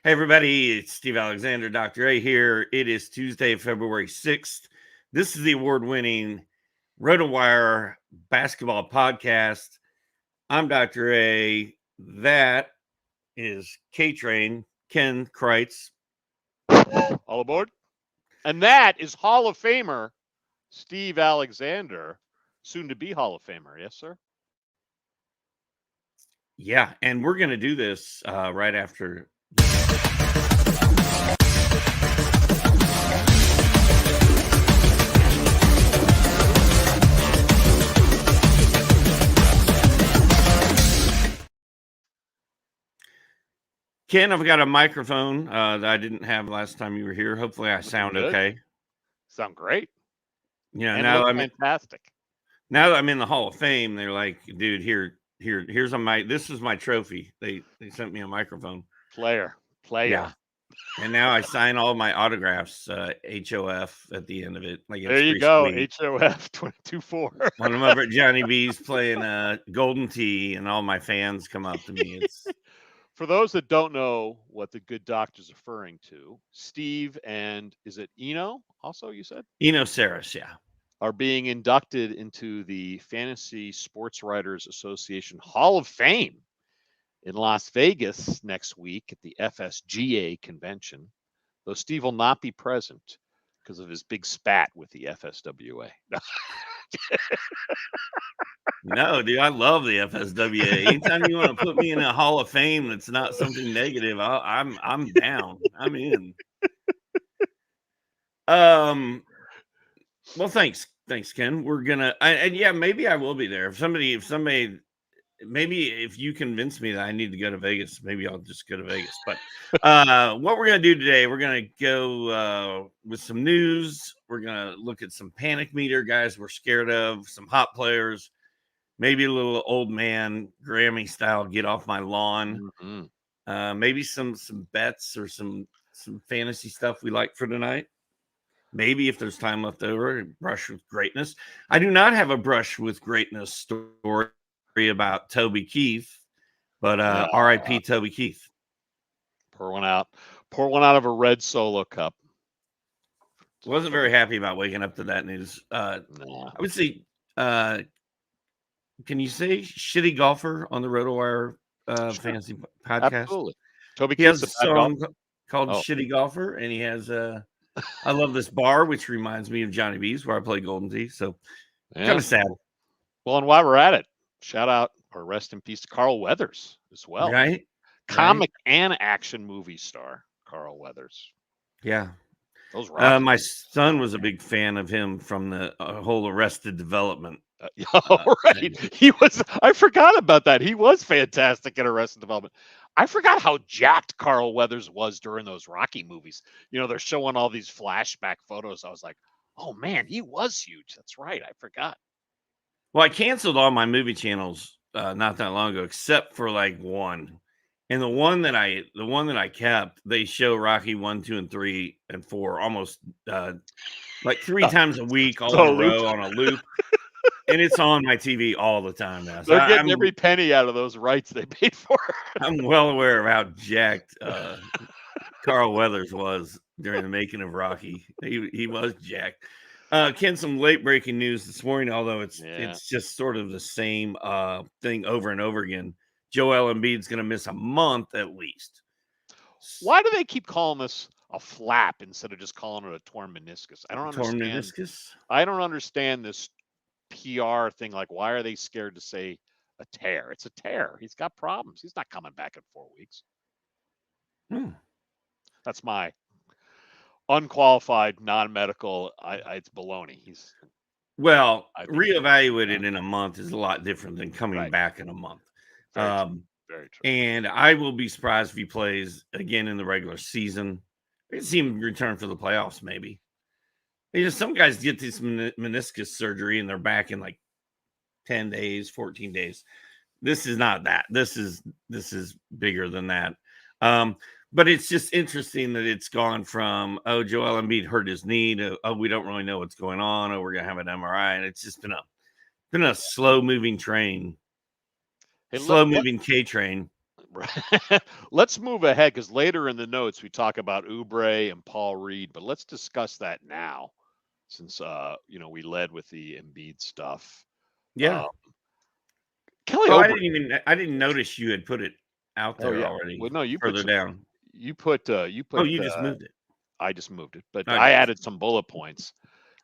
Hey, everybody, it's Steve Alexander, Dr. A here. It is Tuesday, February 6th. This is the award-winning RotoWire basketball podcast. I'm Dr. A. That is K-Train, Ken Kreitz. All aboard. And that is Hall of Famer Steve Alexander, soon to be Hall of Famer. Yes, sir? Yeah, and we're going to do this right after. Ken, I've got a microphone that I didn't have last time you were here. Hopefully I sound okay. Sound great. Yeah, now I'm fantastic. Now that I'm in the Hall of Fame, they're like, dude, here's a mic. This is my trophy. They sent me a microphone. Player. Yeah. And now I sign all my autographs, HOF at the end of it. Like, there you go, sweet. HOF 22-4. When I'm over at Johnny B's playing Golden Tee, and all my fans come up to me. It's for those that don't know what the good doctor's referring to, Steve and is it Eno? Also, you said Eno Saris, yeah, are being inducted into the Fantasy Sports Writers Association Hall of Fame in Las Vegas next week at the FSGA convention, though Steve will not be present because of his big spat with the FSWA. No, dude, I love the FSWA. Anytime you want to put me in a Hall of Fame that's not something negative, I'm down. I'm in. Well, thanks, Ken. We're gonna, and yeah, maybe I will be there. If somebody. Maybe if you convince me that I need to go to Vegas, maybe I'll just go to Vegas. But what we're going to do today, we're going to go with some news. We're going to look at some panic meter guys we're scared of, some hot players, maybe a little old man Grammy style get off my lawn. Mm-hmm. Maybe some bets or some fantasy stuff we like for tonight. Maybe if there's time left over, brush with greatness. I do not have a brush with greatness story about Toby Keith, but R.I.P. Toby Keith. Pour one out of a red Solo cup. Wasn't very happy about waking up to that news. I would say, can you say shitty golfer on the RotoWire fantasy podcast? Absolutely. Toby Keith has a song called Shitty Golfer, and he has I love this bar, which reminds me of Johnny B's, where I play Golden Tee. So kind of sad. Well, and while we're at it, shout out or rest in peace to Carl Weathers as well. Right. Comic and action movie star Carl Weathers. Yeah. My son was a big fan of him from the whole Arrested Development. Right. He was. I forgot about that. He was fantastic in Arrested Development. I forgot how jacked Carl Weathers was during those Rocky movies. You know, they're showing all these flashback photos. I was like, oh, man, he was huge. That's right. I forgot. Well, I canceled all my movie channels not that long ago, except for like one. And the one that I kept, they show Rocky 1, 2, and 3, and 4 almost like 3 times a week, all in a row on a loop. And it's on my TV all the time now. So they're getting every penny out of those rights they paid for. I'm well aware of how jacked Carl Weathers was during the making of Rocky. He was jacked. Ken, some late breaking news this morning, although it's just sort of the same thing over and over again. Joel Embiid's going to miss a month at least. Why do they keep calling this a flap instead of just calling it a torn meniscus? I don't understand. Torn meniscus? I don't understand this PR thing. Like, why are they scared to say a tear? It's a tear. He's got problems. He's not coming back in 4 weeks. That's my unqualified, non-medical. It's baloney. Reevaluated in a month is a lot different than coming back in a month. Very true. And I will be surprised if he plays again in the regular season. I can see him return for the playoffs, maybe. Some guys get this meniscus surgery and they're back in like 10 days, 14 days. This is not that. This is bigger than that. But it's just interesting that it's gone from, Joel Embiid hurt his knee to, we don't really know what's going on. We're going to have an MRI. And it's just been a slow moving train, slow moving K train. Let's move ahead because later in the notes we talk about Oubre and Paul Reed, but let's discuss that now since we led with the Embiid stuff. Yeah. Kelly Oh, Oubre. I didn't notice you had put it out Oh there yeah. already. Well, no, you further put down. You put. Oh, you just moved it. I just moved it, but I I got added some bullet points.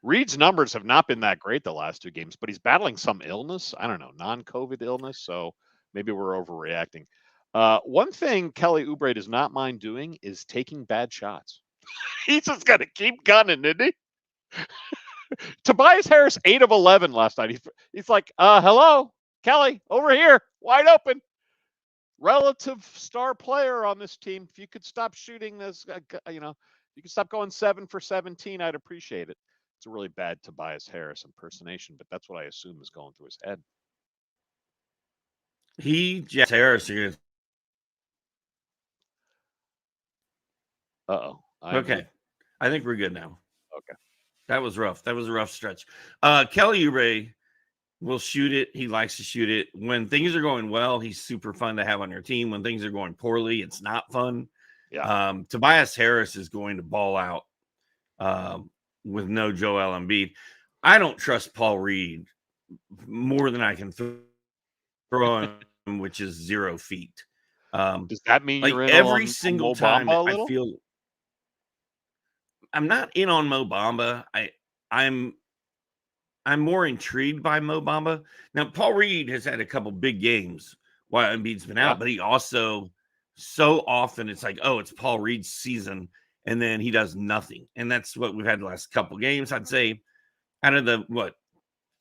Reed's numbers have not been that great the last 2 games, but he's battling some illness. I don't know, non-COVID illness. So maybe we're overreacting. One thing Kelly Oubre does not mind doing is taking bad shots. He's just got to keep gunning, isn't he? Tobias Harris, 8 of 11 last night. He's like, hello, Kelly, over here, wide open. Relative star player on this team. If you could stop shooting this, you could stop going 7 for 17, I'd appreciate it. It's a really bad Tobias Harris impersonation, but that's what I assume is going through his head. Harris. Uh-oh. Okay. I think we're good now. Okay. That was rough. That was a rough stretch. Kelly Oubre will shoot it. He likes to shoot it. When things are going well, he's super fun to have on your team. When things are going poorly, it's not fun. Yeah. Tobias Harris is going to ball out with no Joel Embiid. I don't trust Paul Reed more than I can throw him, which is 0 feet. Does that mean like you're in every on single Mo time Bamba a I little? feel I'm not in on Mo Bamba. I'm more intrigued by Mo Bamba. Now, Paul Reed has had a couple big games while Embiid's been out, but he also so often it's like, oh, it's Paul Reed's season, and then he does nothing. And that's what we've had the last couple games. I'd say out of the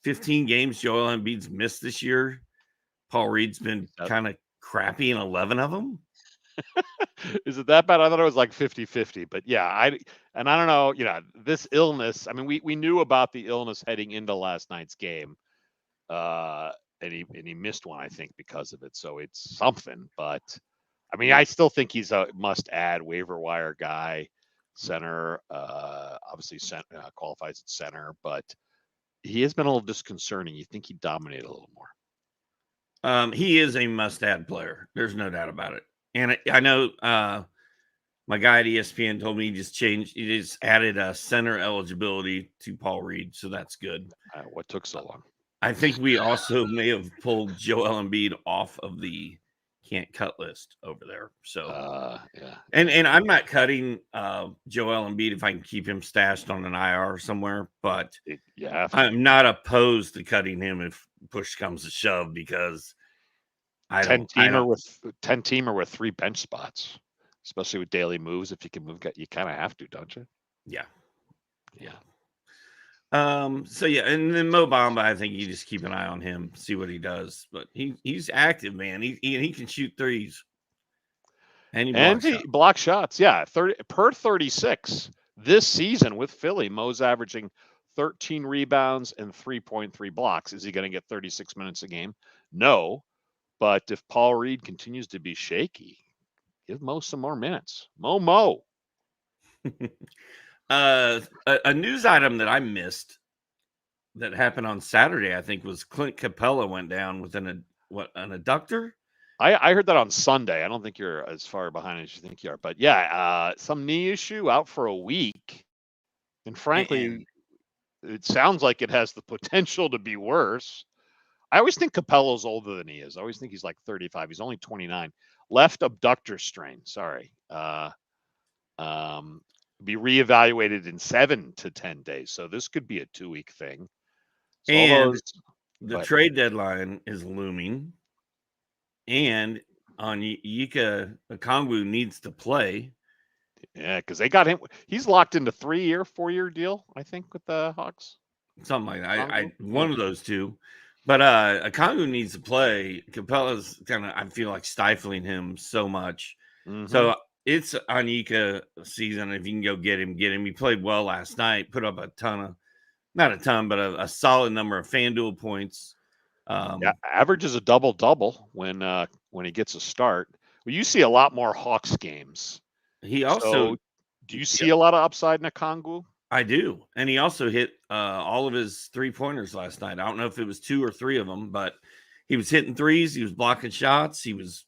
15 games Joel Embiid's missed this year, Paul Reed's been kind of crappy in 11 of them. Is it that bad? I thought it was like 50-50, but yeah, I don't know, this illness, I mean, we knew about the illness heading into last night's game. And he missed one, I think, because of it. So it's something, but I mean, I still think he's a must-add waiver wire guy, center, obviously qualifies at center, but he has been a little disconcerting. You think he'd dominate a little more. He is a must-add player. There's no doubt about it. And I know my guy at ESPN told me he just added a center eligibility to Paul Reed, so that's good. What took so long? I think we also may have pulled Joel Embiid off of the can't cut list over there. So yeah. And I'm not cutting Joel Embiid if I can keep him stashed on an IR somewhere, but I'm not opposed to cutting him if push comes to shove because 10-teamer with 3 bench spots, especially with daily moves. If you can move, you kind of have to, don't you? Yeah. So yeah, and then Mo Bamba, I think you just keep an eye on him, see what he does. But he's active, man. He can shoot threes. And he blocks shots. Yeah, 36 this season with Philly. Mo's averaging 13 rebounds and 3.3 blocks. Is he going to get 36 minutes a game? No. But if Paul Reed continues to be shaky, give Mo some more minutes. Mo. A news item that I missed that happened on Saturday, I think, was Clint Capela went down with an adductor. I heard that on Sunday. I don't think you're as far behind as you think you are, but yeah, some knee issue, out for a week, and frankly, it sounds like it has the potential to be worse. I always think Capela's older than he is. I always think he's like 35. He's only 29. Left abductor strain. Sorry. Be reevaluated in 7 to 10 days. So this could be a 2-week thing. So and the trade deadline is looming. And Onyeka Okongwu needs to play. Yeah, because they got him. He's locked into 3-year, 4-year deal, I think, with the Hawks. Something like that. One of those two. But Okongwu needs to play. Capela's I feel like stifling him so much. Mm-hmm. So it's Onyeka season. If you can go get him, get him. He played well last night. Put up not a ton, but a solid number of Fanduel points. Averages a double-double when he gets a start. Well, you see a lot more Hawks games. He also do you see a lot of upside in Okongwu? I do, and he also hit all of his 3-pointers last night. I don't know if it was 2 or 3 of them, but he was hitting threes. He was blocking shots. He was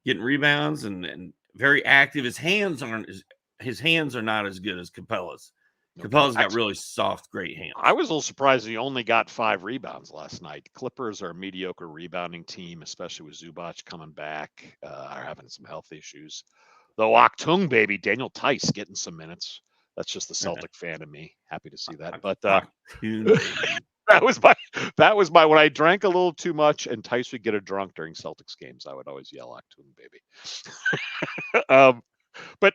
getting rebounds and very active. His hands are not as good as Capela's. Okay. Capela's got really soft, great hands. I was a little surprised he only got 5 rebounds last night. Clippers are a mediocre rebounding team, especially with Zubac coming back, are having some health issues. Though Okongwu, baby, Daniel Tice getting some minutes. That's just the Celtic fan in me. Happy to see that. But Okongwu, that was my when I drank a little too much and Tice would get a drunk during Celtics games, I would always yell Okongwu, baby. But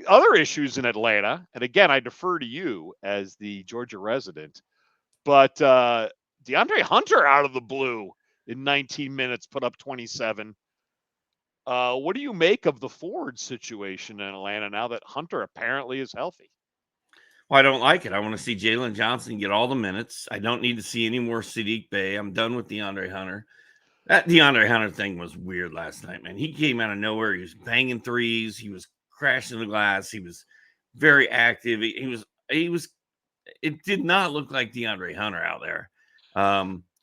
other issues in Atlanta, and again, I defer to you as the Georgia resident, but DeAndre Hunter out of the blue in 19 minutes put up 27. What do you make of the forward situation in Atlanta now that Hunter apparently is healthy? Well, I don't like it. I want to see Jalen Johnson get all the minutes. I don't need to see any more Saddiq Bey. I'm done with DeAndre Hunter. That DeAndre Hunter thing was weird last night, man. He came out of nowhere. He was banging threes. He was crashing the glass. He was very active. It did not look like DeAndre Hunter out there.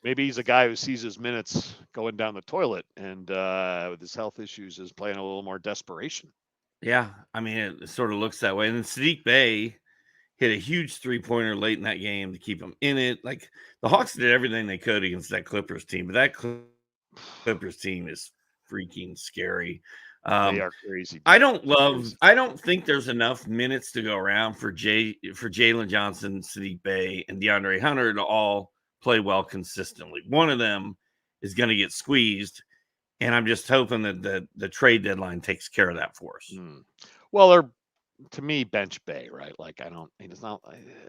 Maybe he's a guy who sees his minutes going down the toilet and with his health issues is playing a little more desperation. Yeah, I mean, it sort of looks that way. And then Saddiq Bey hit a huge three-pointer late in that game to keep him in it. Like, the Hawks did everything they could against that Clippers team, but that Clippers team is freaking scary. They are crazy. I don't think there's enough minutes to go around for Jalen Johnson, Saddiq Bey, and DeAndre Hunter to all play well consistently. One of them is going to get squeezed, and I'm just hoping that the trade deadline takes care of that for us. Well, they're, to me, bench Bey, right? Like, it's not.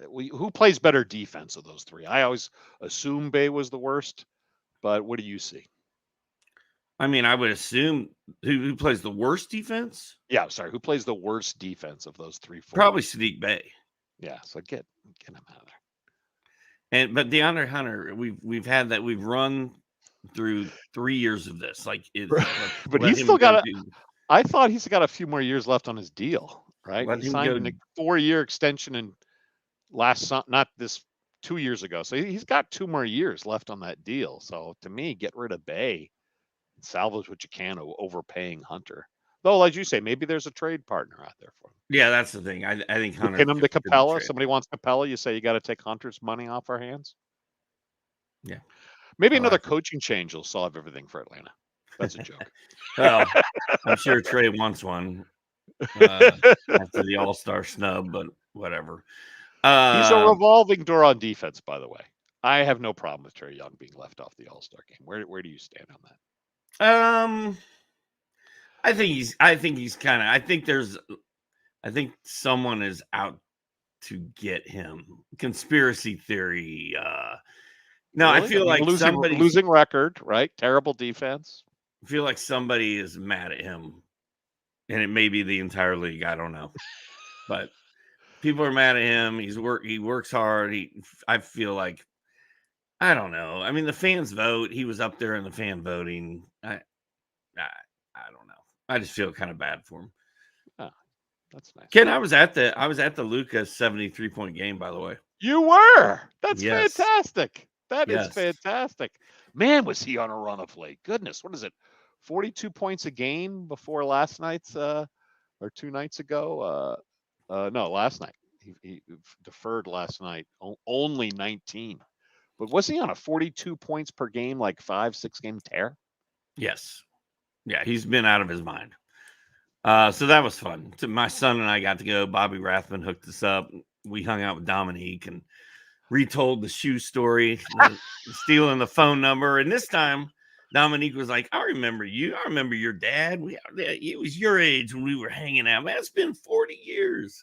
Who plays better defense of those three? I always assume Bey was the worst, but what do you see? I mean, I would assume who plays the worst defense? Yeah, sorry. Who plays the worst defense of those three? Probably Saddiq Bey. Yeah, so get him out of there. But DeAndre Hunter, we've had that. We've run through 3 years of this. Like, but he's still got I thought he's got a few more years left on his deal, right? He signed a 4-year extension in not this 2 years ago. So he's got 2 more years left on that deal. So to me, get rid of Bey. Salvage what you can overpaying Hunter. Though, as you say, maybe there's a trade partner out there for him. Yeah, that's the thing. I think Hunter. Pin him to Capela. Somebody wants Capela. You say you got to take Hunter's money off our hands. Yeah. Maybe another coaching change will solve everything for Atlanta. That's a joke. Well, I'm sure Trey wants one after the All-Star snub, but whatever. He's a revolving door on defense, by the way. I have no problem with Trae Young being left off the All-Star game. Where do you stand on that? I think someone is out to get him. Conspiracy theory. No, really? I feel like losing record, right? Terrible defense. I feel like somebody is mad at him, and it may be the entire league. I don't know, but people are mad at him. He works hard. I feel like, I don't know. I mean, the fans vote. He was up there in the fan voting. I don't know. I just feel kind of bad for him. Oh, that's nice. Ken, I was at the Luka 73-point game, by the way. You were. That's fantastic. That is fantastic. Man, was he on a run of late. Goodness, what is it? 42 points a game before last night's or 2 nights ago. No, last night. He deferred last night. Only 19. But was he on a 42 points per game, like 5-6 game tear? Yes. Yeah, he's been out of his mind. So that was fun. My son and I got to go. Bobby Rathman hooked us up. We hung out with Dominique and retold the shoe story, stealing the phone number. And this time, Dominique was like, I remember you. I remember your dad. It was your age when we were hanging out. Man, it's been 40 years.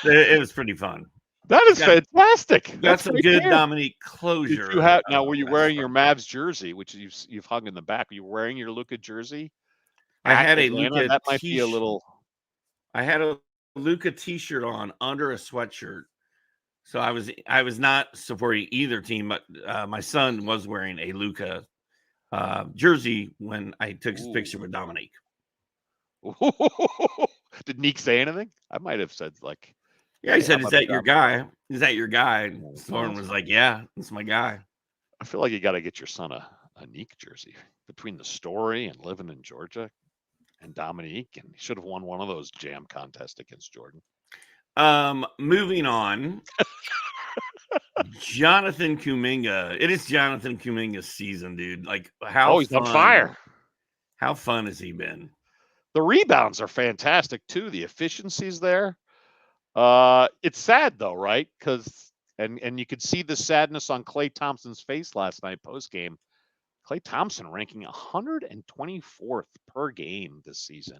It was pretty fun. That is fantastic. That's some good Dominique closure. Were you wearing your Mavs jersey, which you've hung in the back? Were you wearing your Luka jersey? I had a Luka. That might be a little. I had a Luka t-shirt on under a sweatshirt, so I was not supporting either team. But my son was wearing a Luka jersey when I took his picture with Dominique. Did Neek say anything? I might have said like. Yeah, he said, "Is that your guy? Is that your guy?" And Lauren was like, "Yeah, that's my guy." I feel like you got to get your son a Neek jersey between the story and living in Georgia. and Dominique, and he should have won one of those jam contests against Jordan. Moving on. Jonathan Kuminga. It is Jonathan Kuminga's season, dude. Like, he's on fire. How fun has he been? The rebounds are fantastic too. The efficiency's there. It's sad though, right? Because and you could see the sadness on Klay Thompson's face last night post game. Klay Thompson ranking 124th per game this season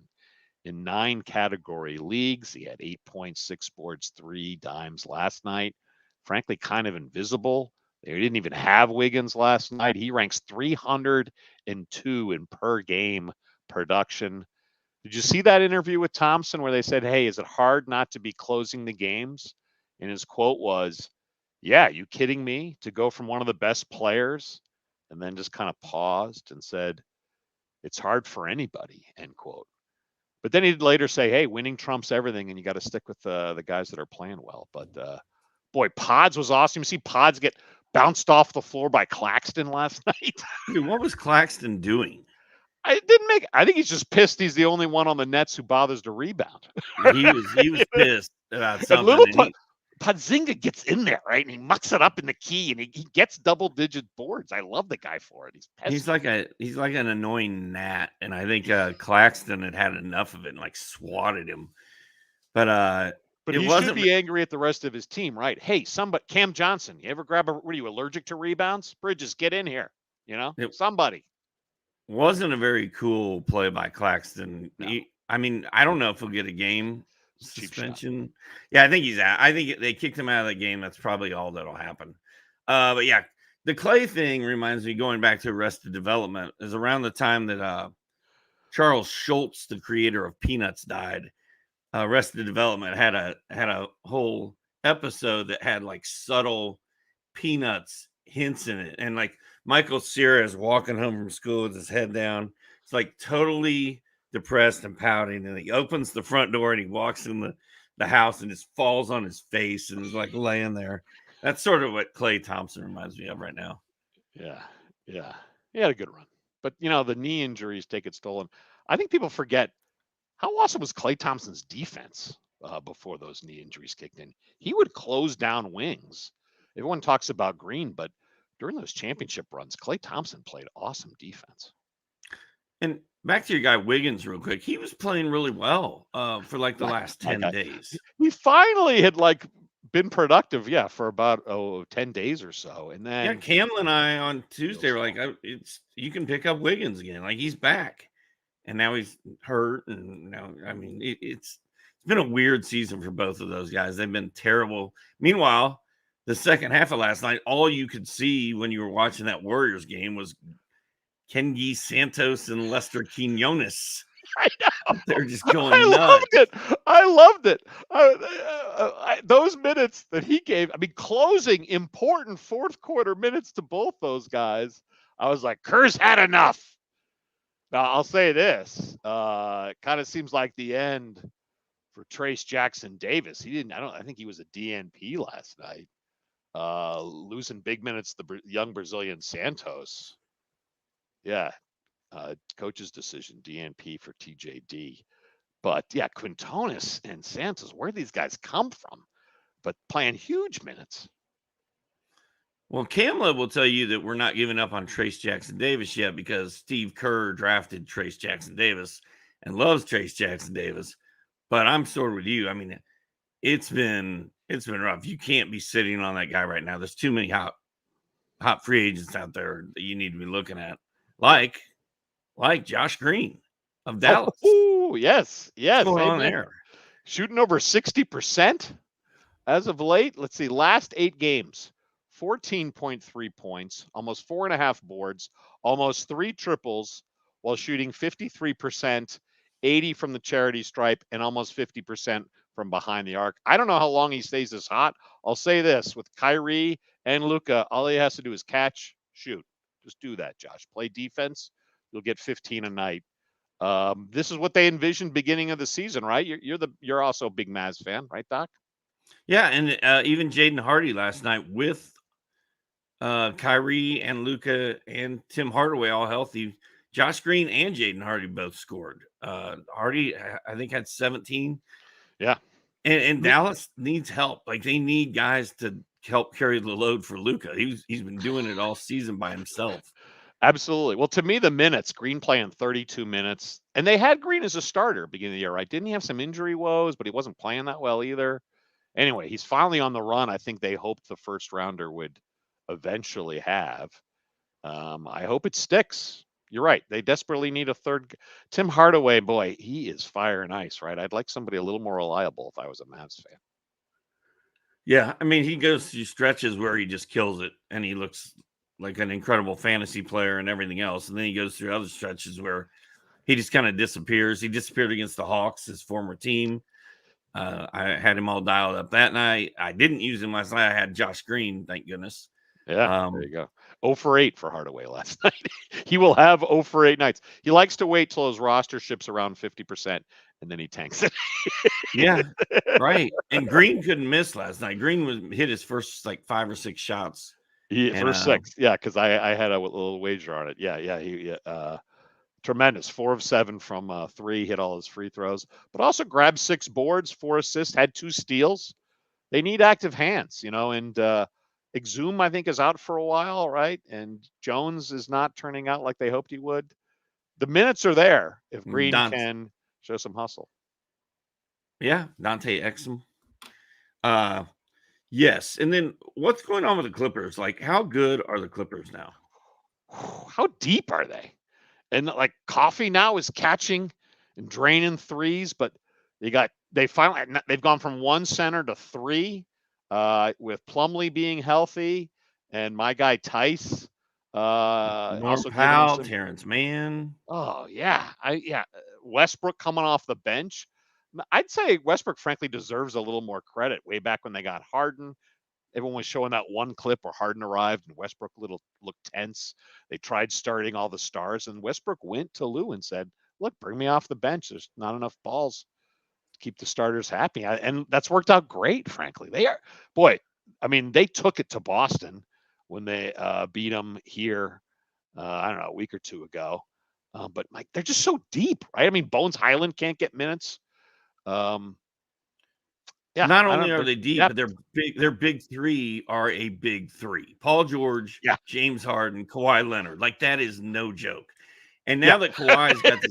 in 9 category leagues. He had 8 points, 6 boards, 3 dimes last night. Frankly, kind of invisible. They didn't even have Wiggins last night. He ranks 302 in per game production. Did you see that interview with Thompson where they said, hey, is it hard not to be closing the games? And his quote was, yeah, you kidding me? To go from one of the best players, and then just kind of paused and said, it's hard for anybody, end quote. But then he'd later say, hey, winning trumps everything, and you got to stick with the guys that are playing well. But boy, Podz was awesome. You see Podz get bounced off the floor by Claxton last night. Dude, what was Claxton doing? I think he's just pissed he's the only one on the Nets who bothers to rebound. He was pissed about something. Podzinga gets in there, right? And he mucks it up in the key, and he gets double-digit boards. I love the guy for it. He's like an annoying gnat, and I think Claxton had enough of it and like swatted him. But he should be angry at the rest of his team, right? Hey, Cam Johnson, you ever grab what are you, allergic to rebounds? Bridges, get in here. Somebody. Wasn't a very cool play by Claxton. No. I don't know if he'll get a game suspension. Yeah, I think he's out. I think they kicked him out of the game. That's probably all that'll happen. But yeah, the Klay thing reminds me, going back to Arrested Development, is around the time that Charles Schultz, the creator of Peanuts, died. Arrested Development had a whole episode that had like subtle Peanuts hints in it, and like Michael Cera is walking home from school with his head down. It's like totally depressed and pouting, and he opens the front door and he walks in the house and just falls on his face and is like laying there. That's sort of what Klay Thompson reminds me of right now. Yeah. He had a good run, but the knee injuries take its toll, and I think people forget how awesome was Klay Thompson's defense before those knee injuries kicked in. He would close down wings. Everyone talks about Green, but during those championship runs, Klay Thompson played awesome defense. And back to your guy Wiggins real quick. He was playing really well for like the last 10 days. He finally had like been productive, for about 10 days or so. And then Camel and I on Tuesday were like, you can pick up Wiggins again. Like, he's back. And now he's hurt. And now, it's been a weird season for both of those guys. They've been terrible. Meanwhile, the second half of last night, all you could see when you were watching that Warriors game was Kengi Santos and Lester Quinones. I know. They're just going nuts. I loved it. Those minutes that he gave, closing important fourth quarter minutes to both those guys. I was like, Kerr's had enough. Now, I'll say this. It kind of seems like the end for Trace Jackson Davis. I think he was a DNP last night. Losing big minutes to the young Brazilian Santos. Yeah. Coach's decision, DNP for TJD. But yeah, Quinones and Santos, where these guys come from, but playing huge minutes. Well, Kamla will tell you that we're not giving up on Trace Jackson Davis yet, because Steve Kerr drafted Trace Jackson Davis and loves Trace Jackson Davis. But I'm sort of with you. It's been rough. You can't be sitting on that guy right now. There's too many hot free agents out there that you need to be looking at, like Josh Green of Dallas. Oh, yes. What's going on there? Shooting over 60% as of late. Let's see, last 8 games, 14.3 points, almost 4.5 boards, almost 3 triples, while shooting 53%, 80 from the charity stripe, and almost 50% from behind the arc. I don't know how long he stays this hot. I'll say this, with Kyrie and Luka, all he has to do is catch, shoot. Just do that, Josh. Play defense. You'll get 15 a night. This is what they envisioned beginning of the season, right? You're also a big Mavs fan, right, Doc? Yeah, and even Jaden Hardy last night with Kyrie and Luka and Tim Hardaway all healthy. Josh Green and Jaden Hardy both scored. Hardy, I think, had 17. Yeah. And Dallas needs help. Like, they need guys to help carry the load for Luka. He's been doing it all season by himself. Absolutely. Well, to me, the minutes, Green playing 32 minutes, and they had Green as a starter beginning of the year, right? Didn't he have some injury woes, but he wasn't playing that well either? Anyway, he's finally on the run. I think they hoped the first rounder would eventually have. I hope it sticks. You're right. They desperately need a third. Tim Hardaway, boy, he is fire and ice, right? I'd like somebody a little more reliable if I was a Mavs fan. Yeah, I mean, he goes through stretches where he just kills it, and he looks like an incredible fantasy player and everything else. And then he goes through other stretches where he just kind of disappears. He disappeared against the Hawks, his former team. I had him all dialed up that night. I didn't use him last night. I had Josh Green, thank goodness. Yeah, there you go. 0 for 8 for Hardaway last night. He will have 0 for 8 nights. He likes to wait till his roster ships around 50%, and then he tanks it. Yeah, right. And Green couldn't miss last night. Green hit his first like 5 or 6 shots. First 6, yeah, because I had a little wager on it. Yeah, he tremendous. 4 of 7 from 3, hit all his free throws, but also grabbed 6 boards, 4 assists, had 2 steals. They need active hands, and Exum, I think, is out for a while, right? And Jones is not turning out like they hoped he would. The minutes are there if Green can show some hustle. Yeah, Dante Exum. Yes. And then what's going on with the Clippers? Like, how good are the Clippers now? How deep are they? And like Coffee now is catching and draining threes, but they've gone from 1 center to 3, with Plumlee being healthy and my guy Tice. Also Powell, Terrence Mann. Oh yeah, Westbrook coming off the bench. I'd say Westbrook, frankly, deserves a little more credit. Way back when they got Harden, everyone was showing that one clip where Harden arrived and Westbrook looked tense. They tried starting all the stars, and Westbrook went to Lou and said, "Look, bring me off the bench. There's not enough balls to keep the starters happy," and that's worked out great. Frankly, they took it to Boston when they beat them here. I don't know, a week or 2 ago. But Mike, they're just so deep, right? I mean, Bones Highland can't get minutes. Yeah. Not only are they deep, but their big 3 are a big 3. Paul George, James Harden, Kawhi Leonard. Like, that is no joke. And now that Kawhi's got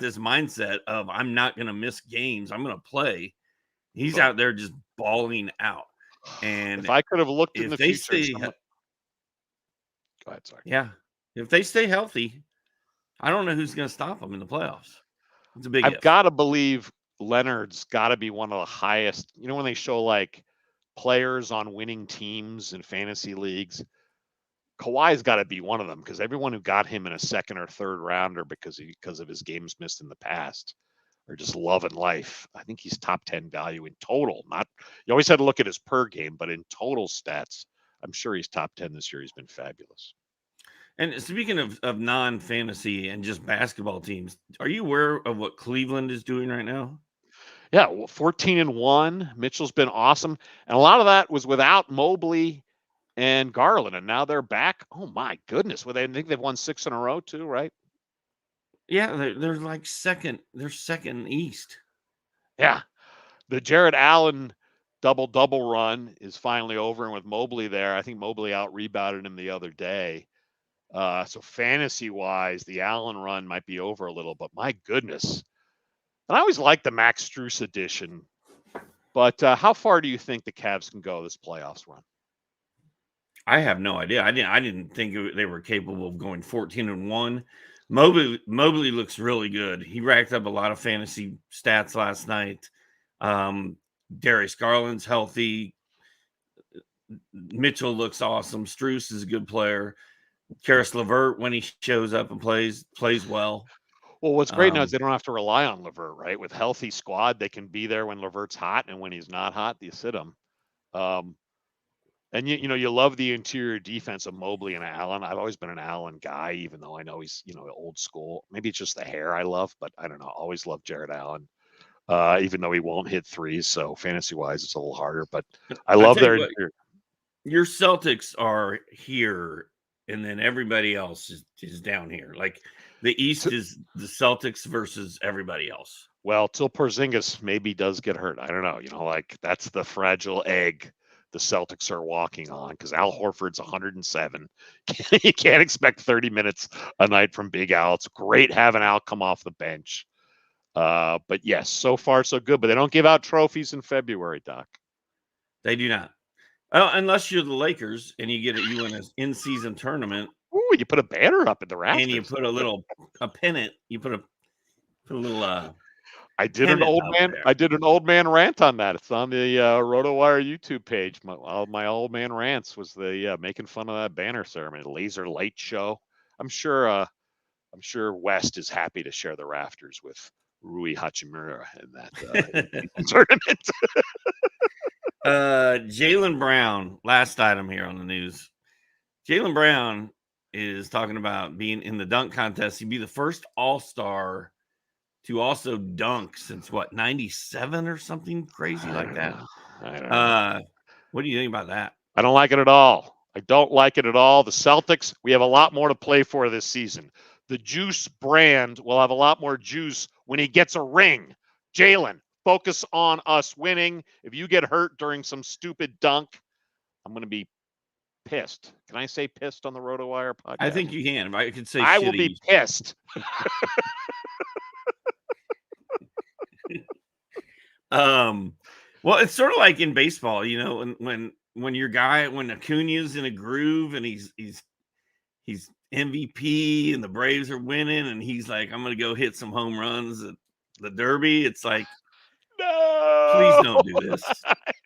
this mindset of, I'm not going to miss games, I'm going to play. He's out there just balling out. And if I could have looked in the future, go ahead, sorry. Yeah. If they stay healthy, I don't know who's going to stop them in the playoffs. It's a big I've got to believe Leonard's got to be one of the highest. When they show like players on winning teams in fantasy leagues, Kawhi's got to be one of them, because everyone who got him in a second or third rounder because of his games missed in the past are just loving life. I think he's top 10 value in total. You always had to look at his per game, but in total stats, I'm sure he's top 10 this year. He's been fabulous. And speaking of non-fantasy and just basketball teams, are you aware of what Cleveland is doing right now? Yeah, 14-1. Mitchell's been awesome. And a lot of that was without Mobley and Garland, and now they're back. Oh my goodness! I think they've won 6 in a row too, right? Yeah, they're like second. They're second East. Yeah, the Jared Allen double run is finally over, and with Mobley there, I think Mobley out rebounded him the other day. So fantasy wise, the Allen run might be over a little, but my goodness! And I always like the Max Strus edition. But how far do you think the Cavs can go this playoffs run? I have no idea. I didn't think they were capable of going 14-1. Mobley looks really good. He racked up a lot of fantasy stats last night. Darius Garland's healthy. Mitchell looks awesome. Strus is a good player. Karis LeVert, when he shows up and plays well. Well, what's great now is they don't have to rely on LeVert, right? With healthy squad, they can be there when LeVert's hot, and when he's not hot, you sit him. And you love the interior defense of Mobley and Allen. I've always been an Allen guy, even though I know he's old school. Maybe it's just the hair I love, but I don't know. Always loved Jared Allen, even though he won't hit threes. So fantasy wise, it's a little harder. But I love their interior. Your Celtics are here and then everybody else is down here. Like the East is the Celtics versus everybody else. Well, till Porzingis maybe does get hurt. I don't know. Like that's the fragile egg the Celtics are walking on because Al Horford's 107. You can't expect 30 minutes a night from Big Al. It's great having Al come off the bench. But yes, so far so good. But they don't give out trophies in February, Doc. They do not. Unless you're the Lakers and you win an in-season tournament. Ooh, you put a banner up in the rafters. And you put a pennant. You put a little I did an old man rant on that. It's on the RotoWire YouTube page. My old man rants was the making fun of that banner ceremony, laser light show. I'm sure West is happy to share the rafters with Rui Hachimura in that tournament. Jaylen Brown, last item here on the news. Jaylen Brown is talking about being in the dunk contest. He'd be the first All-Star to also dunk since 97 or something crazy like that. I don't know. What do you think about that? I don't like it at all. I don't like it at all. The Celtics, we have a lot more to play for this season. The Juice brand will have a lot more juice when he gets a ring. Jalen, focus on us winning. If you get hurt during some stupid dunk, I'm going to be pissed. Can I say pissed on the RotoWire podcast? I think you can. I could say I shitty. will be pissed. Well, it's sort of like in baseball, when your guy, when Acuna's in a groove and he's MVP and the Braves are winning and he's like, I'm gonna go hit some home runs at the Derby. It's like, no, please don't do this.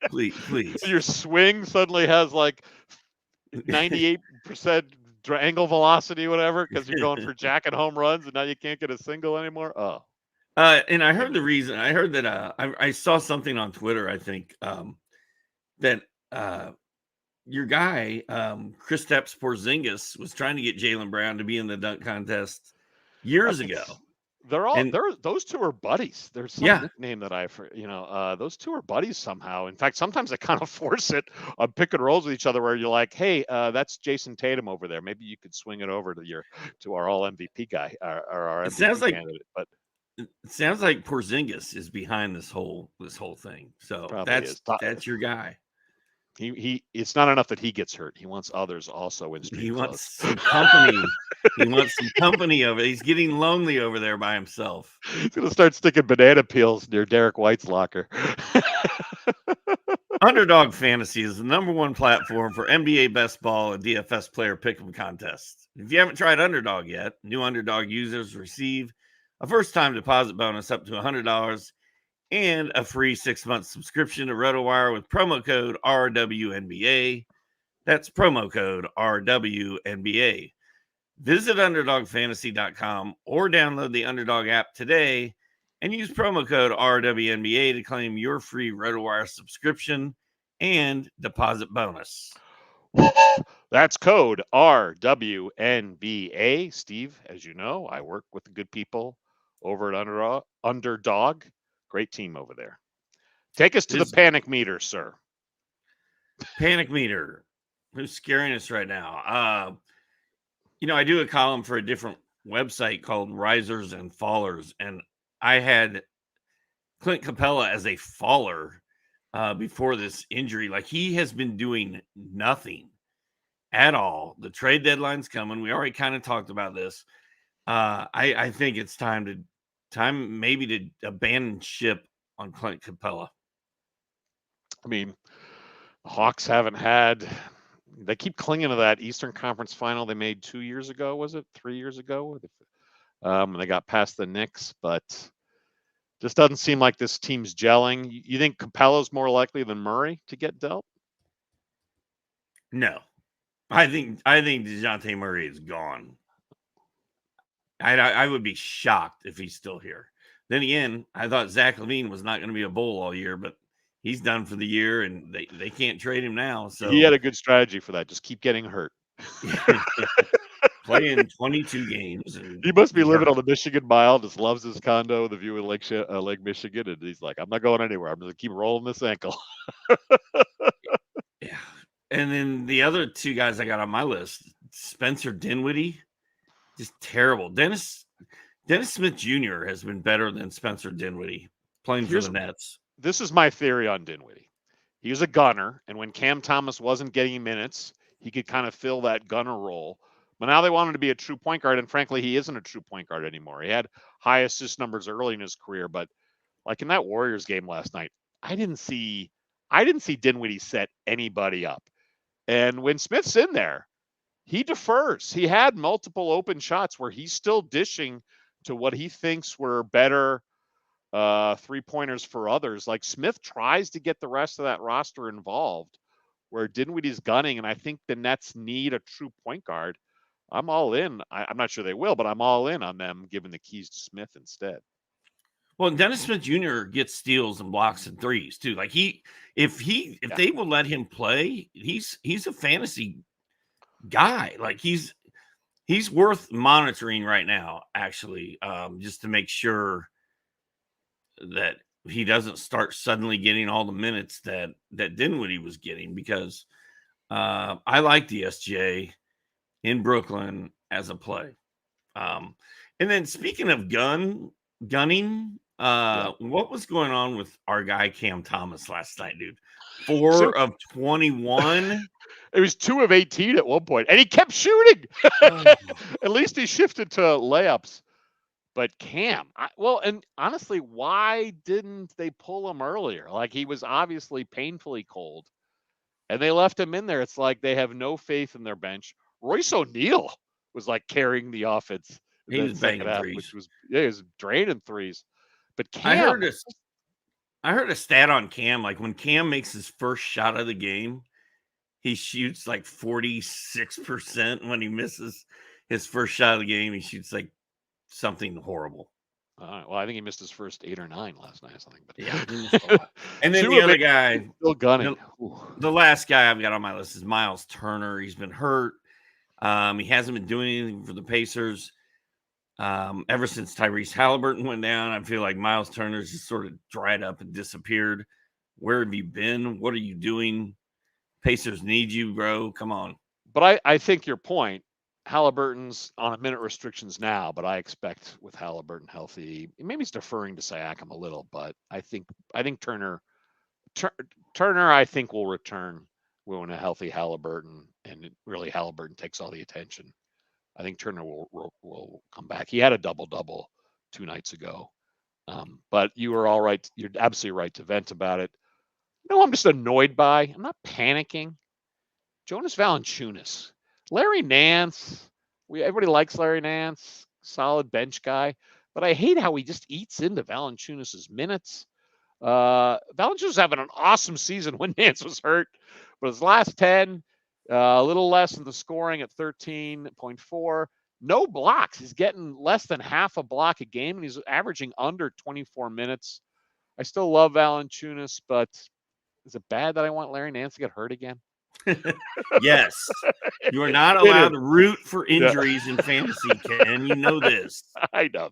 Please. Your swing suddenly has like 98% angle velocity, whatever, because you're going for jacking home runs and now you can't get a single anymore. Oh. And I heard the reason. I heard that I saw something on Twitter, I think, that your guy, Kristaps Porzingis, was trying to get Jaylen Brown to be in the dunk contest years ago. Those two are buddies. There's some nickname that those two are buddies somehow. In fact, sometimes they kind of force it on pick and rolls with each other where you're like, hey, that's Jason Tatum over there. Maybe you could swing it over to our all MVP guy or our MVP candidate. But it sounds like Porzingis is behind this whole thing. So that's your guy. It's not enough that he gets hurt. He wants others also in street He clothes. wants some company. He wants some company over. He's getting lonely over there by himself. He's gonna start sticking banana peels near Derek White's locker. Underdog Fantasy is the #1 platform for NBA best ball and DFS player pick'em contests. If you haven't tried Underdog yet, new Underdog users receive a first-time deposit bonus up to $100 and a free 6-month subscription to RotoWire with promo code RWNBA. That's promo code RWNBA. Visit UnderdogFantasy.com or download the Underdog app today and use promo code RWNBA to claim your free RotoWire subscription and deposit bonus. That's code RWNBA. Steve, as you know, I work with the good people over at Underdog. Great team over there. Take us to the panic meter, sir. Panic meter. Who's scaring us right now? I do a column for a different website called Risers and Fallers, and I had Clint Capela as a faller before this injury. Like, he has been doing nothing at all. The trade deadline's coming. We already kind of talked about this. I think it's time maybe to abandon ship on Clint Capela. I mean, the Hawks they keep clinging to that Eastern Conference final they made 2 years ago. Was it 3 years ago? When they got past the Knicks, but just doesn't seem like this team's gelling. You think Capela's more likely than Murray to get dealt? No. I think DeJounte Murray is gone. I would be shocked if he's still here. Then again, I thought Zach LaVine was not going to be a Bull all year, but he's done for the year, and they can't trade him now. So he had a good strategy for that. Just keep getting hurt. Playing 22 games. He must be living on the Michigan Mile, just loves his condo, the view of Lake Michigan, and he's like, I'm not going anywhere. I'm going to keep rolling this ankle. Yeah. And then the other two guys I got on my list, Spencer Dinwiddie, just terrible. Dennis Smith Jr. has been better than Spencer Dinwiddie playing for the Nets. This is my theory on Dinwiddie. He was a gunner, and when Cam Thomas wasn't getting minutes, he could kind of fill that gunner role. But now they want him to be a true point guard, and frankly, he isn't a true point guard anymore. He had high assist numbers early in his career, but like in that Warriors game last night, I didn't see Dinwiddie set anybody up. And when Smith's in there, he defers. He had multiple open shots where he's still dishing to what he thinks were better three-pointers for others. Like Smith tries to get the rest of that roster involved where Dinwiddie's gunning, and I think the Nets need a true point guard. I'm all in. I'm not sure they will, but I'm all in on them giving the keys to Smith instead. Well, Dennis Smith Jr. gets steals and blocks and threes too. Like if they will let him play, he's a fantasy guy. Like he's worth monitoring right now, actually, just to make sure that he doesn't start suddenly getting all the minutes that Dinwiddie was getting, because I like the SJ in Brooklyn as a play. And then speaking of gunning, what was going on with our guy Cam Thomas last night, dude? 4 of 21. It was 2 of 18 at one point, and he kept shooting. At least he shifted to layups. But Cam, and honestly, why didn't they pull him earlier? Like, he was obviously painfully cold, and they left him in there. It's like they have no faith in their bench. Royce O'Neal was like carrying the offense. He was banging threes. Which was, he was draining threes. But Cam, I heard a stat on Cam. Like when Cam makes his first shot of the game, he shoots like 46%. When he misses his first shot of the game, he shoots like something horrible. Well, I think he missed his first 8 or 9 last night or something. But yeah, he missed a lot. And then the other guy, still gunning. The last guy I've got on my list is Myles Turner. He's been hurt. He hasn't been doing anything for the Pacers. Ever since Tyrese Haliburton went down, I feel like Myles Turner's just sort of dried up and disappeared. Where have you been? What are you doing? Pacers need you, bro. Come on. But I think your point, Haliburton's on a minute restrictions now, but I expect with Haliburton healthy, maybe he's deferring to Siakam a little, but I think Turner I think will return when a healthy Haliburton, and really Haliburton takes all the attention. I think Turner will come back. He had a double-double 2 nights ago. But you were all right. You're absolutely right to vent about it. No, I'm just annoyed by. I'm not panicking. Jonas Valanciunas. Larry Nance. Everybody likes Larry Nance. Solid bench guy. But I hate how he just eats into Valanciunas' minutes. Valanciunas having an awesome season when Nance was hurt. But his last 10, a little less in the scoring at 13.4. No blocks. He's getting less than half a block a game, and he's averaging under 24 minutes. I still love Valanciunas, but is it bad that I want Larry Nance to get hurt again? Yes. You are not allowed to root for injuries in fantasy, Ken. You know this. I know.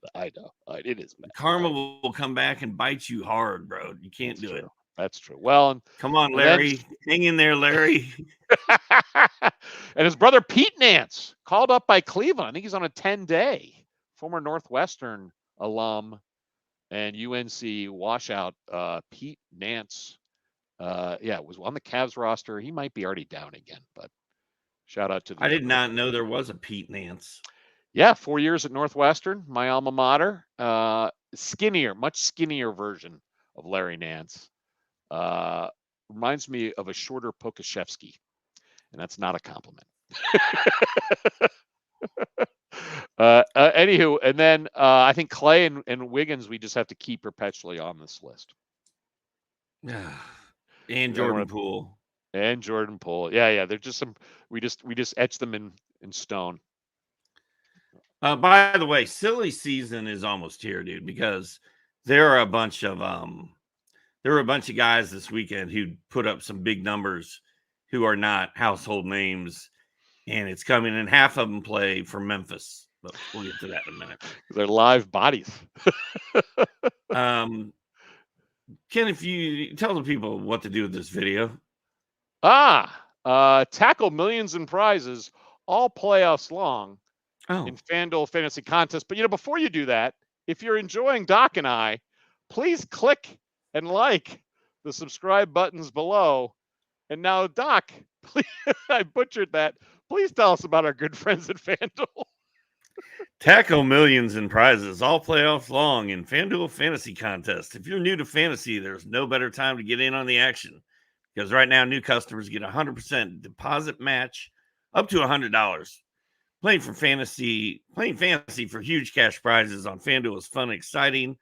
It is bad. Karma will come back and bite you hard, bro. You can't do it. That's true. Well, come on, Larry. Hang in there, Larry. And his brother Pete Nance called up by Cleveland. I think he's on a 10-day. Former Northwestern alum and UNC washout. Pete Nance. Was on the Cavs roster. He might be already down again, but shout out to. I did not know there was a Pete Nance. Yeah, 4 years at Northwestern, my alma mater. Much skinnier version of Larry Nance. Reminds me of a shorter Pokashevsky, and that's not a compliment. Anywho, and then I think Klay and Wiggins we just have to keep perpetually on this list. And Jordan Poole. Yeah. They're just some. We just etch them in stone. By the way, silly season is almost here, dude, because there are a bunch of guys this weekend who put up some big numbers who are not household names, and it's coming, and half of them play for Memphis. But we'll get to that in a minute. They're live bodies. Ken, if you tell the people what to do with this video. Tackle millions in prizes all playoffs long Oh, in FanDuel Fantasy Contest. But, before you do that, if you're enjoying Doc and I, please click and like the subscribe buttons below. And now, Doc, please, I butchered that. Please tell us about our good friends at FanDuel. tackle millions in prizes all playoffs long in FanDuel Fantasy Contest. If you're new to fantasy, there's no better time to get in on the action because right now new customers get a 100% deposit match up to $100. Playing fantasy for huge cash prizes on FanDuel is fun and exciting.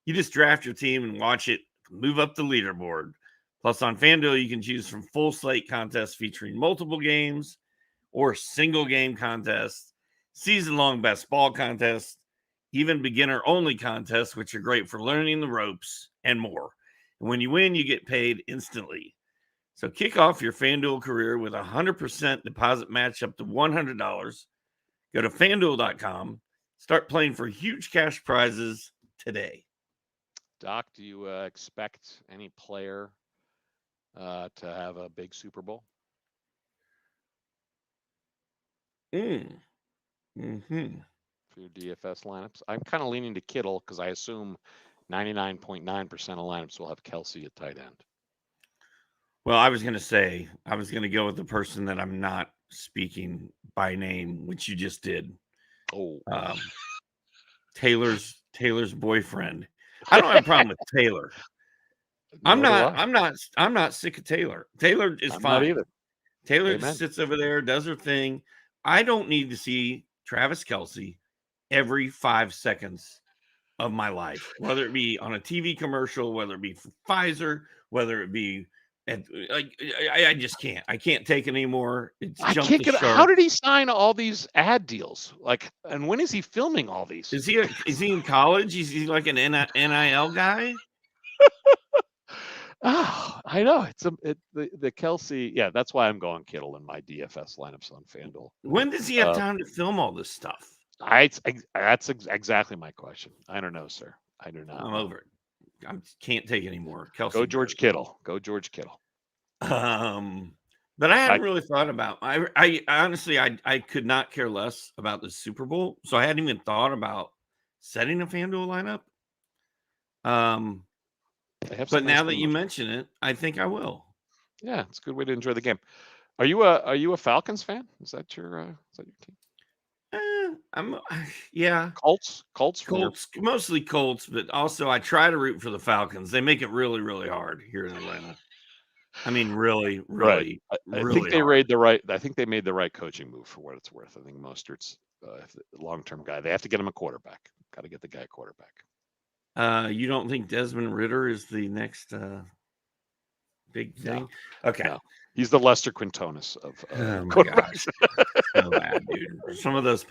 You just draft your team and watch it move up the leaderboard. Plus, on FanDuel, you can choose from full slate contests featuring multiple games or single game contests, season-long best ball contests, even beginner-only contests, which are great for learning the ropes and more. And when you win, you get paid instantly. So kick off your FanDuel career with a 100% deposit match up to $100. Go to FanDuel.com. Start playing for huge cash prizes today. Doc, do you expect any player to have a big Super Bowl? Mm-hmm. For your DFS lineups? I'm kind of leaning to Kittle because I assume 99.9% of lineups will have Kelsey at tight end. Well, I was going to go with the person that I'm not speaking by name, which you just did. Oh, Taylor's boyfriend. I don't have a problem with Taylor. I'm not sick of Taylor. Taylor is I'm fine. not either. Taylor Amen. just sits over there, does her thing. I don't need to see Travis Kelce every 5 seconds of my life, whether it be on a TV commercial, whether it be for Pfizer, whether it be I just can't. I can't take it anymore. It's I jumped can't the get. shark. How did he sign all these ad deals? And when is he filming all these? Is he in college? Is he like an NIL guy? Oh, I know. The Kelsey. Yeah, that's why I'm going Kittle in my DFS lineups on FanDuel. When does he have time to film all this stuff? That's exactly my question. I don't know, sir. I do not. I'm over it. I can't take it anymore. Kelsey, go George Kittle. Go George Kittle. But I hadn't really thought about. I honestly, I could not care less about the Super Bowl, so I hadn't even thought about setting a FanDuel lineup. But now that you mention it, I think I will. Yeah, it's a good way to enjoy the game. Are you a Falcons fan? Is that your team? Yeah. Colts, mostly Colts, but also I try to root for the Falcons. They make it really, really hard here in Atlanta. I mean, really, really, right. I really think they hard. I think they made the right coaching move for what it's worth. I think Mostert's a long-term guy. They have to get him a quarterback. Got to get the guy a quarterback. You don't think Desmond Ridder is the next big thing? No. Okay. No. He's the Lester Quinones of oh my gosh. So bad, dude. Some of those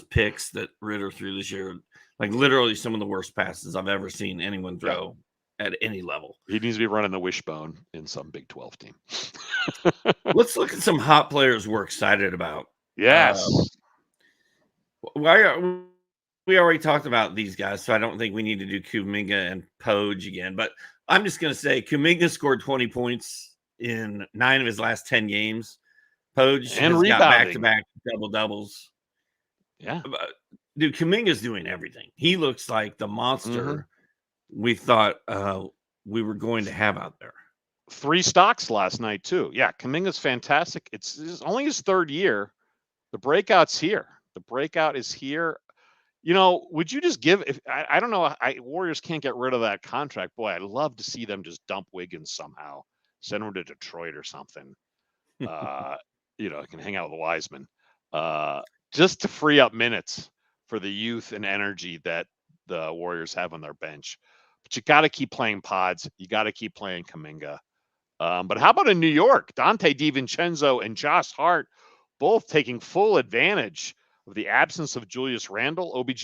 picks that Ridder threw this year, like literally some of the worst passes I've ever seen anyone throw at any level. He needs to be running the wishbone in some Big 12 team. Let's look at some hot players we're excited about. Yes. We already talked about these guys, so I don't think we need to do Kuminga and Podz again. But I'm just going to say Kuminga scored 20 points in 9 of his last 10 games. Podz has got back-to-back double-doubles. Yeah. Dude, Kuminga's doing everything. He looks like the monster we thought we were going to have out there. 3 stocks last night, too. Yeah, Kuminga's fantastic. It's only his 3rd year. The breakout's here. The breakout is here. Would you just give – I don't know. Warriors can't get rid of that contract. Boy, I'd love to see them just dump Wiggins somehow. Send him to Detroit or something. I can hang out with Wiseman. Just to free up minutes for the youth and energy that the Warriors have on their bench. But you got to keep playing Podz. You got to keep playing Kuminga. But how about in New York? Dante DiVincenzo and Josh Hart both taking full advantage of the absence of Julius Randle. OG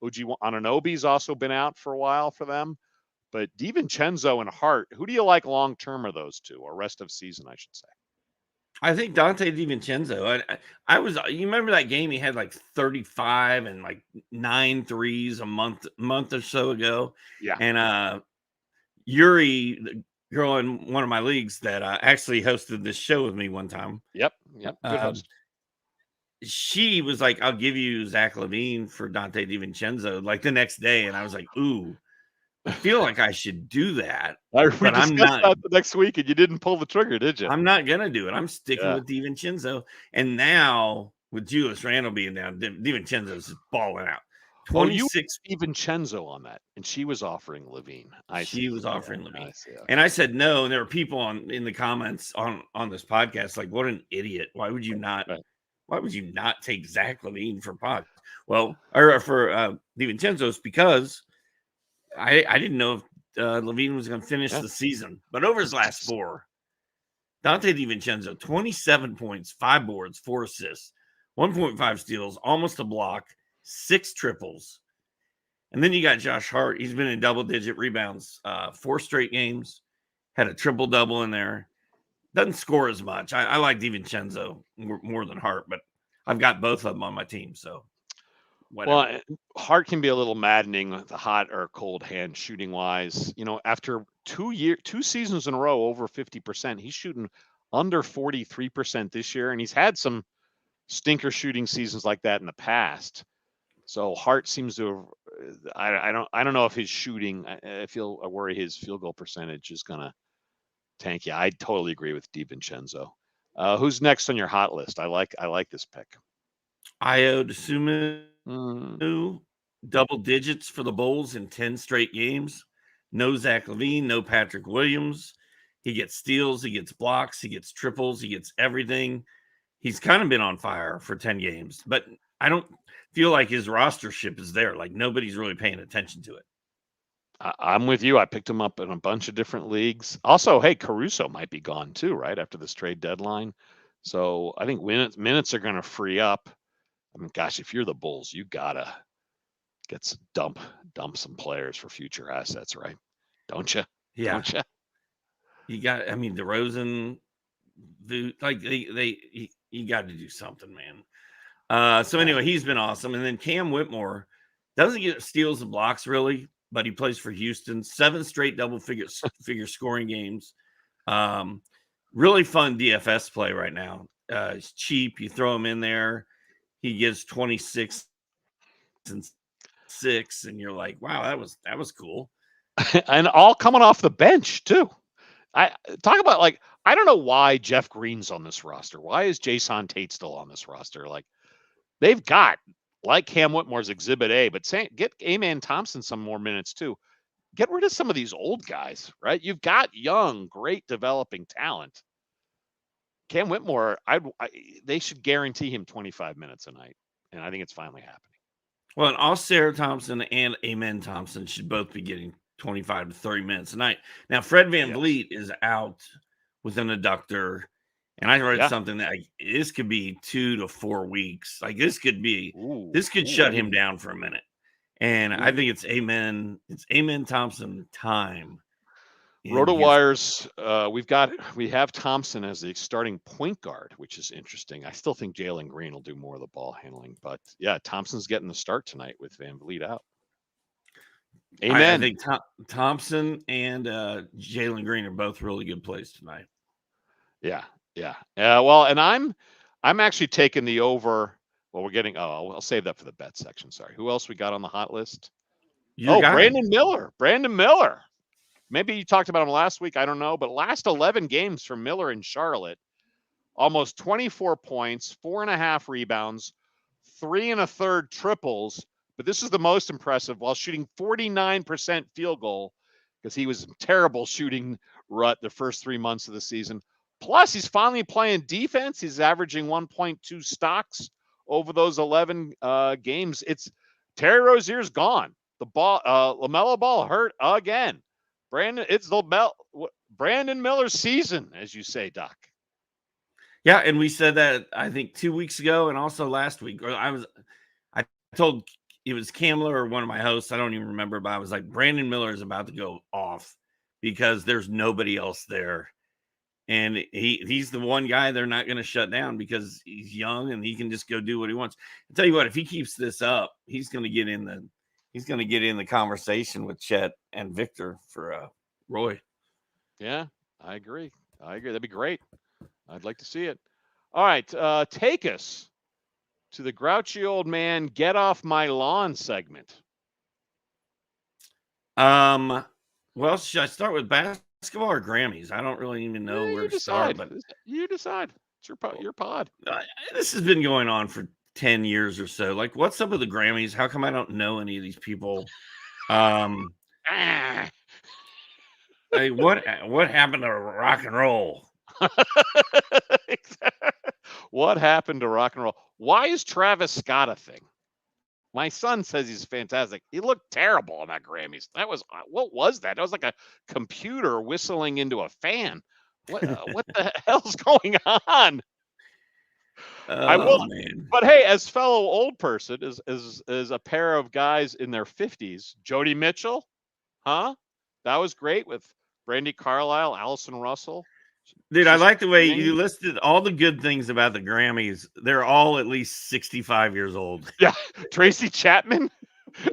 Anunoby's also been out for a while for them. But DiVincenzo and Hart, who do you like long-term of those two, or rest of season, I should say? I think Dante DiVincenzo. You remember that game he had like 35 and like 9 threes a month or so ago? Yeah. And Yuri, girl in one of my leagues that actually hosted this show with me one time. Yep. Good host. She was like, "I'll give you Zach LaVine for Dante DiVincenzo," like the next day, and I was like, "Ooh, I feel like I should do that." We but I'm discussed not. that the next week, and you didn't pull the trigger, did you? I'm not gonna do it. I'm sticking with DiVincenzo, and now with Julius Randle being down, DiVincenzo's just balling out. 26 DiVincenzo on that, and she was offering LaVine. She was offering LaVine, okay. and I said no. And there were people in the comments on this podcast like, "What an idiot! Why would you not? Right. Why would you not take Zach LaVine for Podz?" Well, or for DiVincenzo's, because I didn't know if LaVine was going to finish the season, but over his last 4, Dante DiVincenzo 27 points, 5 boards, 4 assists, 1.5 steals, almost a block, 6 triples. And then you got Josh Hart. He's been in double-digit rebounds 4 straight games, had a triple-double in there. Doesn't score as much. I like DiVincenzo more than Hart, but I've got both of them on my team, so whatever. Well, Hart can be a little maddening with the hot or cold hand shooting-wise. After 2 seasons in a row over 50%, he's shooting under 43% this year, and he's had some stinker shooting seasons like that in the past. So Hart seems to have, I don't know if his shooting, I worry his field goal percentage is going to tank. Yeah, I totally agree with DiVincenzo. Who's next on your hot list? I like this pick. Dosunmu, double digits for the Bulls in 10 straight games. No Zach LaVine, no Patrick Williams. He gets steals, he gets blocks, he gets triples, he gets everything. He's kind of been on fire for 10 games, but I don't feel like his rostership is there. Like nobody's really paying attention to it. I'm with you. I picked him up in a bunch of different leagues. Also, hey, Caruso might be gone too, right after this trade deadline. So I think minutes are going to free up. I mean, gosh, if you're the Bulls, you gotta dump some players for future assets, right? Don't you? Yeah. Don't you? You got. I mean, DeRozan, you got to do something, man. So anyway, he's been awesome. And then Cam Whitmore doesn't get steals and blocks really, but he plays for Houston. 7 straight double figure scoring games. Really fun DFS play right now. It's cheap. You throw him in there, he gives 26 and 6, and you're like, wow, that was cool. And all coming off the bench too. I talk about I don't know why Jeff Green's on this roster. Why is Jason Tate still on this roster? Like they've got Cam Whitmore's Exhibit A, but get Amen Thompson some more minutes too. Get rid of some of these old guys, right? You've got young, great developing talent. Cam Whitmore, they should guarantee him 25 minutes a night, and I think it's finally happening. Well, and all Sarah Thompson and Amen Thompson should both be getting 25 to 30 minutes a night. Now, Fred VanVleet is out with an adductor, and I read something that this could be 2 to 4 weeks. Like this could shut him down for a minute. And I think it's Amen Thompson time. RotoWires, we have Thompson as the starting point guard, which is interesting. I still think Jalen Green will do more of the ball handling, but yeah, Thompson's getting the start tonight with VanVleet out. Amen. I think Thompson and Jalen Green are both really good plays tonight. Yeah. Well, and I'm actually taking the over. Well, I'll save that for the bet section. Sorry. Who else we got on the hot list? Brandon Miller. Maybe you talked about him last week. I don't know. But last 11 games for Miller in Charlotte, almost 24 points, 4.5 rebounds, 3 1/3 triples. But this is the most impressive while shooting 49% field goal because he was terrible shooting rut the first 3 months of the season. Plus, he's finally playing defense. He's averaging 1.2 stocks over those 11 games. It's Terry Rozier's gone. The ball, LaMelo Ball hurt again. It's Brandon Miller's season, as you say, Doc. Yeah, and we said that I think 2 weeks ago, and also last week. Or I told it was Kamler or one of my hosts. I don't even remember, but I was like, Brandon Miller is about to go off because there's nobody else there, and he's the one guy they're not going to shut down because he's young and he can just go do what he wants. I'll tell you what, if he keeps this up, he's going to get in the conversation with Chet and Victor for Roy. Yeah, I agree. That'd be great. I'd like to see it. All right, take us to the grouchy old man get off my lawn segment. Well, should I start with basketball or Grammys? I don't really even know where You to start, decide. but You decide. It's your pod. this has been going on for 10 years or so. Like, what's up with the Grammys? How come I don't know any of these people? Ah. Hey, what happened to rock and roll? What happened to rock and roll? Why is Travis Scott a thing? My son says he's fantastic. He looked terrible on that Grammys. That was what was that? That was like a computer whistling into a fan. What the hell's going on? I will, Man. but hey, as fellow old person, as a pair of guys in their 50s, Jody Mitchell, huh? That was great with Brandy Carlisle, Allison Russell. Dude, I like the way Singing. you listed all the good things about the Grammys. They're all at least 65 years old. Yeah, Tracy Chapman.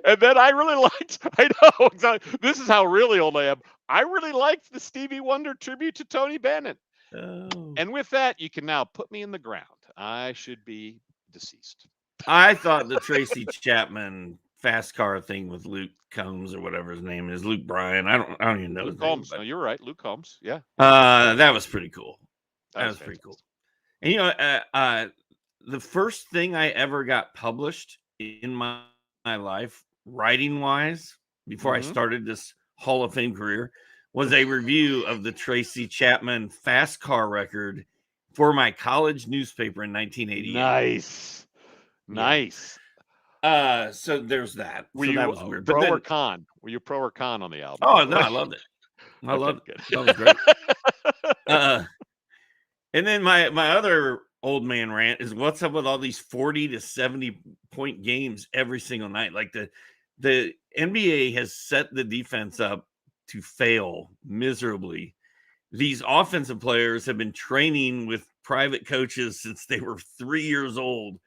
And then I really liked, I know, exactly. This is how really old I am. I really liked the Stevie Wonder tribute to Tony Bennett. Oh. And with that, you can now put me in the ground. I should be deceased. I thought the Tracy Chapman fast car thing with Luke Combs or whatever his name is, Luke Bryan. I don't even know Luke his Combs. name. No, you're right. Luke Combs. Yeah. That was pretty cool. That was pretty cool. And the first thing I ever got published in my life, writing wise, before I started this Hall of Fame career, was a review of the Tracy Chapman fast car record for my college newspaper in 1988. Nice. So there's that. That was weird. Pro or con? Were you pro or con on the album? Oh no, I loved it. I loved it. That was great. And then my other old man rant is what's up with all these 40 to 70 point games every single night? Like the NBA has set the defense up to fail miserably. These offensive players have been training with private coaches since they were 3 years old.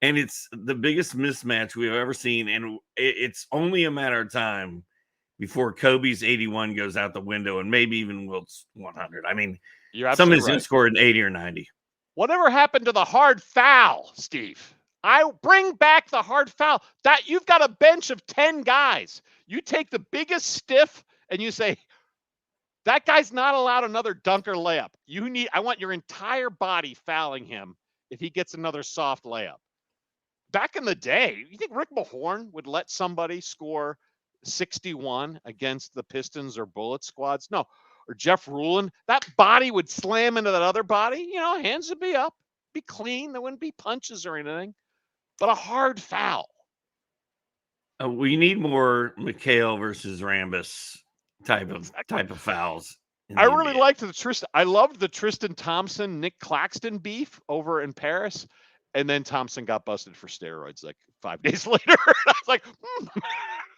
And it's the biggest mismatch we've ever seen. And it's only a matter of time before Kobe's 81 goes out the window and maybe even Wilt's 100. I mean, somebody's going to score an 80 or 90. Whatever happened to the hard foul, Steve? I bring back the hard foul. That you've got a bench of 10 guys. You take the biggest stiff and you say, that guy's not allowed another dunker layup. I want your entire body fouling him if he gets another soft layup. Back in the day, you think Rick Mahorn would let somebody score 61 against the Pistons or Bullet squads? No. Or Jeff Rulin, that body would slam into that other body. Hands would be up, be clean. There wouldn't be punches or anything, but a hard foul. We need more McHale versus Rambis type of fouls. I really liked the Tristan. I loved the Tristan Thompson, Nick Claxton beef over in Paris. And then Thompson got busted for steroids like 5 days later. I was like,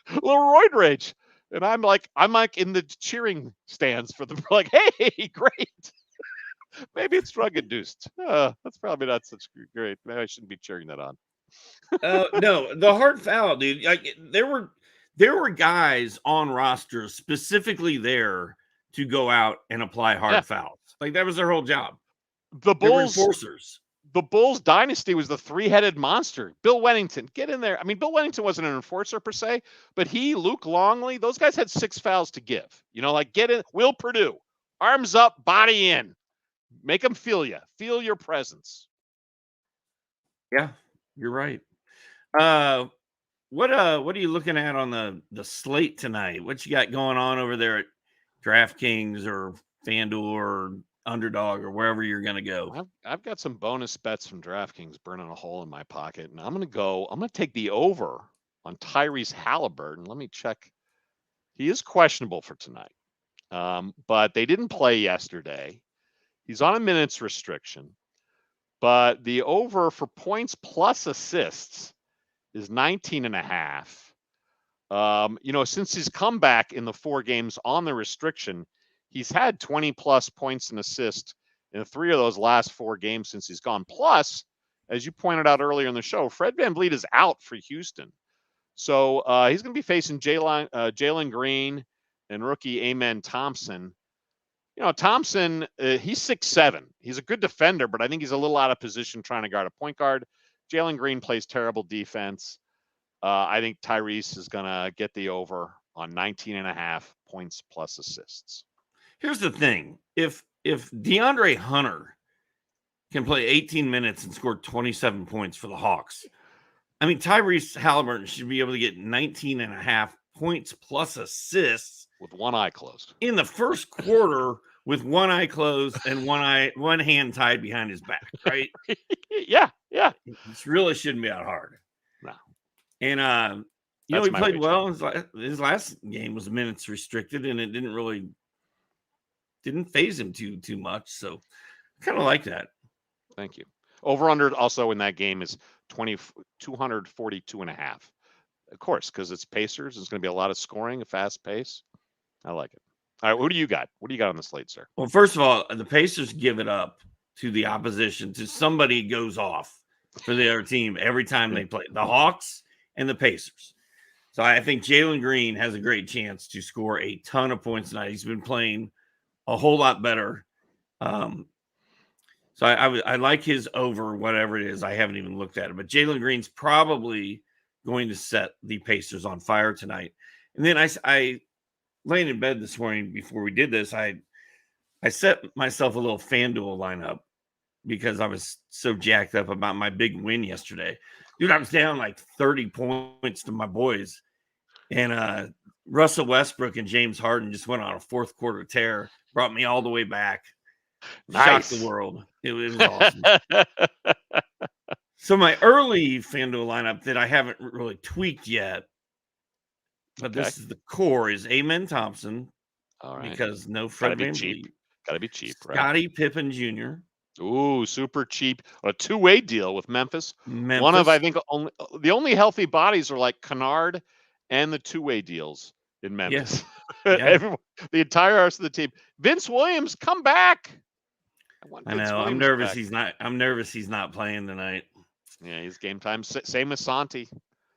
a little roid rage. And I'm like in the cheering stands for them. Like, hey, great. Maybe it's drug induced. That's probably not such great. Maybe I shouldn't be cheering that on. No, the hard foul, dude. Like there were guys on rosters specifically there to go out and apply hard fouls. Like that was their whole job. The Bulls enforcers. The Bulls dynasty was the three-headed monster. Bill Wennington, get in there. I mean, Bill Wennington wasn't an enforcer per se, but Luke Longley, those guys had 6 fouls to give. Like get in. Will Purdue, arms up, body in. Make them feel you. Feel your presence. Yeah, you're right. What are you looking at on the slate tonight? What you got going on over there at DraftKings or FanDuel or Underdog or wherever you're going to go? I've got some bonus bets from DraftKings burning a hole in my pocket, and I'm going to take the over on Tyrese Haliburton. Let me check. He is questionable for tonight, but they didn't play yesterday. He's on a minutes restriction, but the over for points plus assists is 19.5. Since his comeback in the 4 games on the restriction, he's had 20 plus points and assists in 3 of those last 4 games since he's gone. Plus, as you pointed out earlier in the show, Fred VanVleet is out for Houston. So he's going to be facing Jalen Green and rookie Amen Thompson. Thompson, he's 6'7". He's a good defender, but I think he's a little out of position trying to guard a point guard. Jalen Green plays terrible defense. I think Tyrese is going to get the over on 19.5 points plus assists. Here's the thing. If DeAndre Hunter can play 18 minutes and score 27 points for the Hawks, I mean, Tyrese Haliburton should be able to get 19.5 points plus assists with one eye closed in the first quarter with one eye closed and one hand tied behind his back, right? Yeah. This really shouldn't be that hard. No. And he played well. His last game was minutes restricted, and it didn't phase him too much. So I kind of like that. Thank you. Over under also in that game is 242.5. Of course, because it's Pacers. It's going to be a lot of scoring, a fast pace. I like it. All right, who do you got? What do you got on the slate, sir? Well, first of all, the Pacers give it up to the opposition. To somebody goes off for the other team every time they play. The Hawks and the Pacers. So I think Jalen Green has a great chance to score a ton of points tonight. He's been playing a whole lot better. So I like his over, whatever it is. I haven't even looked at it. But Jalen Green's probably going to set the Pacers on fire tonight. And then I laying in bed this morning before we did this, I set myself a little Fanduel lineup because I was so jacked up about my big win yesterday. Dude, I was down like 30 points to my boys. And Russell Westbrook and James Harden just went on a fourth quarter tear, brought me all the way back. Nice. Shocked the world. It was awesome. So my early Fanduel lineup that I haven't really tweaked yet, but this is the core, is Amen Thompson. All right. Because no Fred VanVleet. Gotta be cheap, right? Scottie Pippen Jr. Ooh, super cheap. A two-way deal with Memphis. One of, I think, the only healthy bodies are like Kennard and the two-way deals in Memphis. Yeah. The entire rest of the team. Vince Williams, come back. I know. I'm nervous. I'm nervous he's not playing tonight. Yeah, he's game time. Same as Santi.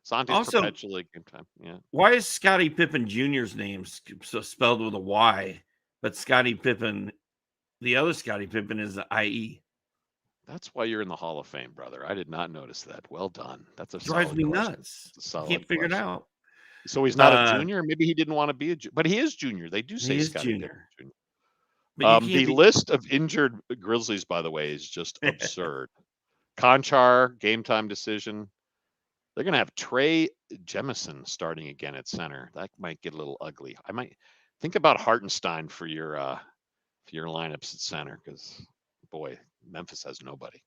Santi's also perpetually game time. Yeah. Why is Scottie Pippen Jr.'s name spelled with a Y, but Scottie Pippen, the other Scottie Pippen, is IE? That's why you're in the Hall of Fame, brother. I did not notice that. Well done. That's a drives me question. nuts. Can't figure it out. So he's not a junior. Maybe he didn't want to be a junior, but he is junior. They do say he is Scottie junior. Pippen Jr. The list of injured Grizzlies, by the way, is just absurd. Conchar, game time decision. They're going to have Trey Jemison starting again at center. That might get a little ugly. I might think about Hartenstein for your lineups at center because, boy, Memphis has nobody.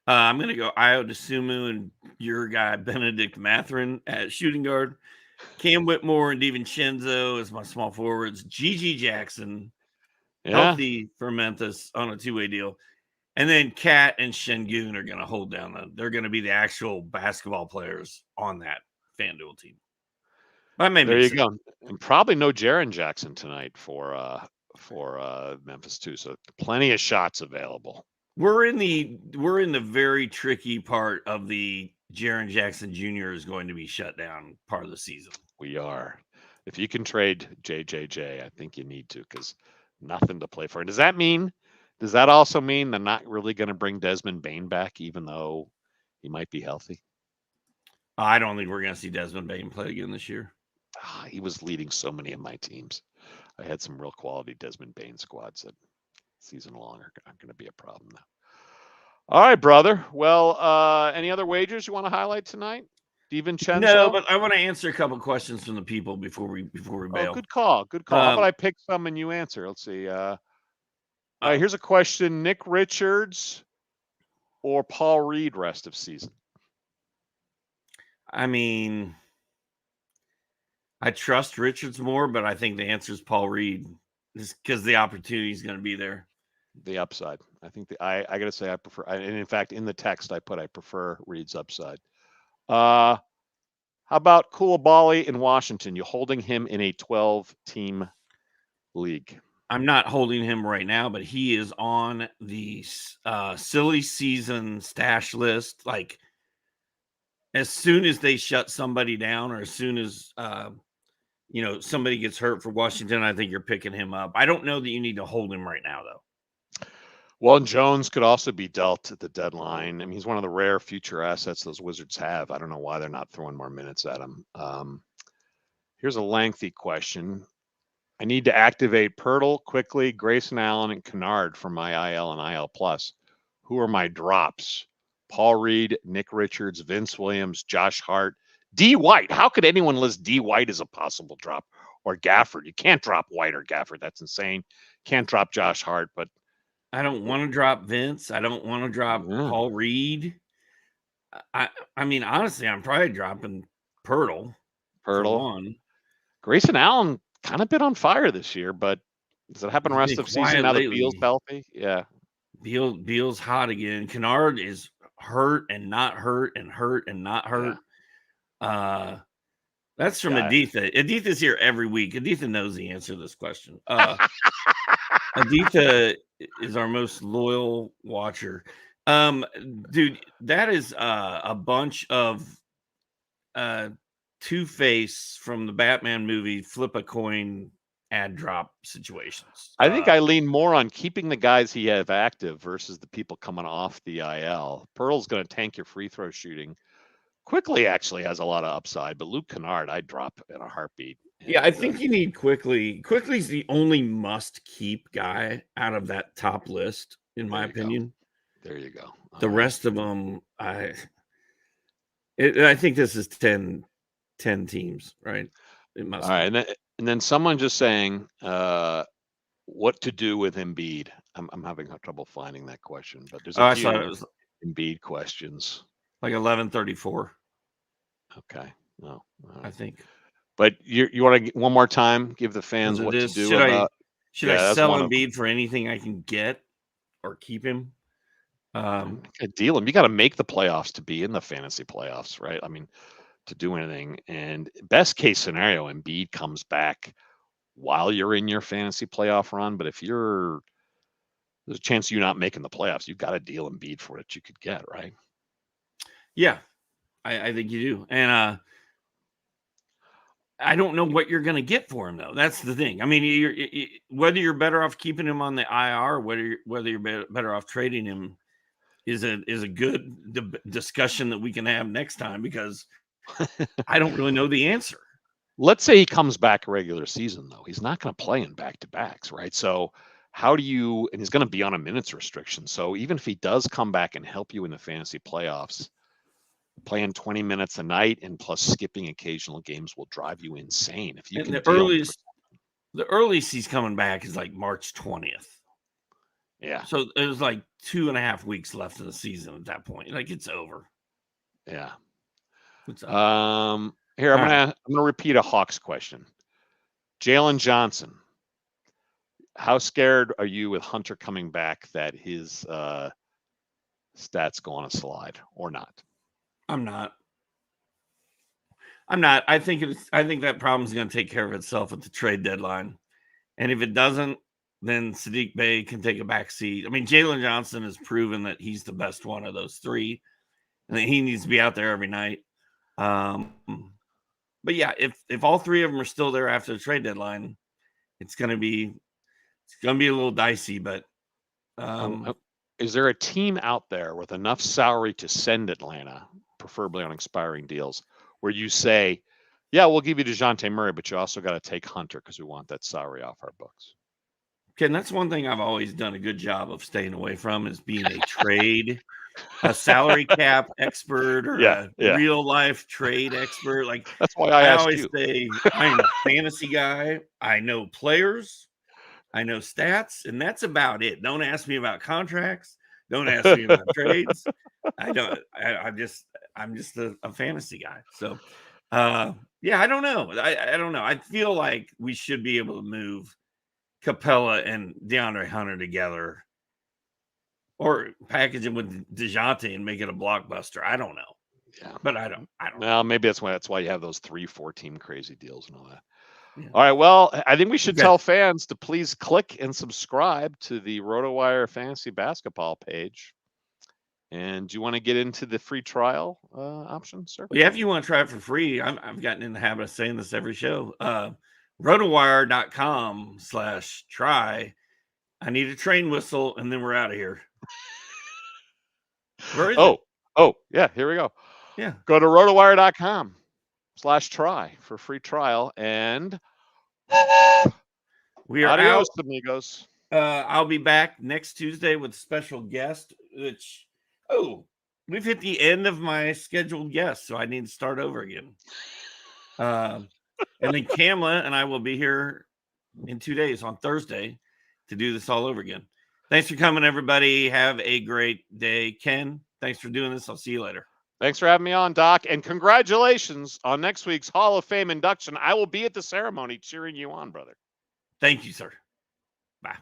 I'm going to go Dosunmu and your guy Benedict Mathurin at shooting guard. Cam Whitmore and DiVincenzo as my small forwards. Gigi Jackson, healthy for Memphis on a two-way deal. And then Cat and Şengün are going to hold down. They're going to be the actual basketball players on that Fanduel team. There you go. And probably no Jaren Jackson tonight for Memphis too. So plenty of shots available. We're in the very tricky part of the Jaren Jackson Jr. is going to be shut down part of the season. We are. If you can trade JJJ, I think you need to because nothing to play for. And does that also mean they're not really going to bring Desmond Bane back, even though he might be healthy? I don't think we're going to see Desmond Bane play again this year. He was leading so many of my teams. I had some real quality Desmond Bane squads that season long are going to be a problem now. All right, brother. Well, any other wagers you want to highlight tonight? DiVincenzo? No, but I want to answer a couple questions from the people before we bail. Good call. How about I pick some and you answer? Let's see. All right, here's a question. Nick Richards or Paul Reed rest of season? I mean, I trust Richards more, but I think the answer is Paul Reed just because the opportunity is going to be there. The upside. I think I got to say I prefer, and in fact, in the text I prefer Reed's upside. How about Coulibaly in Washington? You holding him in a 12-team league? I'm not holding him right now, but he is on the silly season stash list. Like as soon as they shut somebody down, or as soon as somebody gets hurt for Washington, I think you're picking him up. I don't know that you need to hold him right now, though. Well, and Jones could also be dealt at the deadline. I mean, he's one of the rare future assets those Wizards have. I don't know why they're not throwing more minutes at him. Here's a lengthy question. I need to activate Pirtle, Quickly, Grayson Allen, and Kennard for my IL and IL Plus. Who are my drops? Paul Reed, Nick Richards, Vince Williams, Josh Hart, D. White. How could anyone list D. White as a possible drop? Or Gafford? You can't drop White or Gafford. That's insane. Can't drop Josh Hart, but I don't want to drop Vince. I don't want to drop Paul Reed. I mean, honestly, I'm probably dropping Pirtle. For one. Grayson Allen kind of been on fire this year, but does it happen the rest of the season now that Beal's healthy? Yeah. Beal's hot again. Kennard is hurt and not hurt and hurt and not hurt. Yeah. That's from Aditha. Aditha's here every week. Aditha knows the answer to this question. Aditha is our most loyal watcher. Dude, that is a bunch of Two-Face from the Batman movie flip a coin ad drop situations. I think I lean more on keeping the guys he have active versus the people coming off the IL. Pearl's going to tank your free throw shooting. Quickly actually has a lot of upside, but Luke Kennard, I'd drop in a heartbeat. Yeah, I think you need Quickly. Quickly's the only must-keep guy out of that top list, in my opinion. There you go. The rest of them, I think this is 10 teams, right? It must. All right, and then someone just saying what to do with Embiid. I'm having trouble finding that question, but there's a few Embiid questions. Like 1134. Okay. No, I think. But you want to one more time give the fans what to do? Should I sell Embiid for anything I can get or keep him? Deal him. You got to make the playoffs to be in the fantasy playoffs, right? I mean, to do anything. And best case scenario, Embiid comes back while you're in your fantasy playoff run. But if there's a chance you're not making the playoffs, you've got to deal Embiid for what you could get, right? Yeah, I think you do. And I don't know what you're going to get for him, though. That's the thing. I mean, whether you're better off keeping him on the IR, or whether you're better off trading him is a good discussion that we can have next time, because I don't really know the answer. Let's say he comes back regular season, though. He's not going to play in back-to-backs, right? So how do you – and he's going to be on a minutes restriction. So even if he does come back and help you in the fantasy playoffs, playing 20 minutes a night and plus skipping occasional games will drive you insane. If you can the earliest he's coming back is like March 20th. Yeah. So there's like 2.5 weeks left of the season at that point. Like, it's over. Yeah. It's over. Here, I'm gonna repeat a Hawks question. Jalen Johnson. How scared are you with Hunter coming back that his stats go on a slide or not? I'm not. I think that problem is going to take care of itself at the trade deadline. And if it doesn't, then Sadiq Bey can take a back seat. I mean, Jalen Johnson has proven that he's the best one of those three, and that he needs to be out there every night. But yeah, if all three of them are still there after the trade deadline, it's going to be a little dicey. But is there a team out there with enough salary to send Atlanta, preferably on expiring deals, where you say, yeah, we'll give you DeJounte Murray, but you also got to take Hunter because we want that salary off our books? Okay, and that's one thing I've always done a good job of staying away from, is being a salary cap expert or a real life trade expert. Like, that's why I always say I'm a fantasy guy. I know players, I know stats, and that's about it. Don't ask me about contracts. Don't ask me about trades. I don't. I'm just a fantasy guy. So, yeah, I don't know. I don't know. I feel like we should be able to move Capela and DeAndre Hunter together, or package him with DeJounte and make it a blockbuster. I don't know. Yeah, but I don't. Well, maybe that's why you have those 3-4 team crazy deals and all that. Yeah. All right. Well, I think we should tell fans to please click and subscribe to the RotoWire Fantasy Basketball page. And do you want to get into the free trial option, sir? Well, yeah, if you want to try it for free, I've gotten in the habit of saying this every show. Rotowire.com/try. I need a train whistle, and then we're out of here. Where is it? Oh, yeah, here we go. Yeah. Go to rotowire.com/try for free trial. And we are adios, out. amigos. I'll be back next Tuesday with a special guest, which, we've hit the end of my scheduled guest, so I need to start over again. And then Kamla and I will be here in 2 days on Thursday to do this all over again. Thanks for coming, everybody. Have a great day. Ken, thanks for doing this. I'll see you later. Thanks for having me on, Doc. And congratulations on next week's Hall of Fame induction. I will be at the ceremony cheering you on, brother. Thank you, sir. Bye.